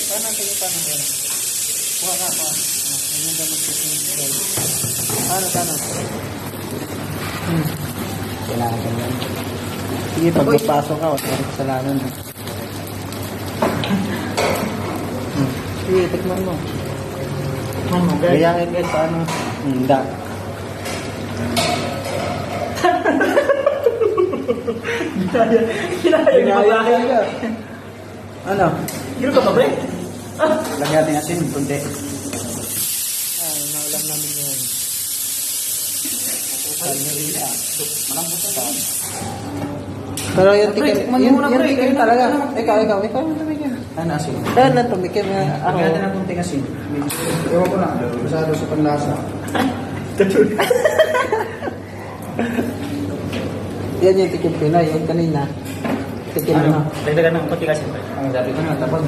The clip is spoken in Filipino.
Paano tingin pa ng gano'n? Kuha ka pa. Ganyan daw mag-tikim. Paano? Kailangan ganyan. Sige, pag magpasok ka, wala kang kasalanan. Sige, tikman mo. Tikman mo, guys. Gayahin guys, paano? Hindi. Kinaya ka. Ano? Gino ka ba, pre? Lagyan natin asin, kunti. Ay, naulam namin yun. Salmerilla. Malambot na. Pero yung tikim, yung tikim talaga. Ikaw yung tumikim. Ano asin? Kaya na tumikim na ako. Lagyan natin ng kunting asin. Ewan ko na, masyado sa panlasa. Yan yung tikim Pinoy, yung kanina. Tikim Ano? mo. Dagdagan ng kunting asin, pre. Ang sabi ko na, tapos.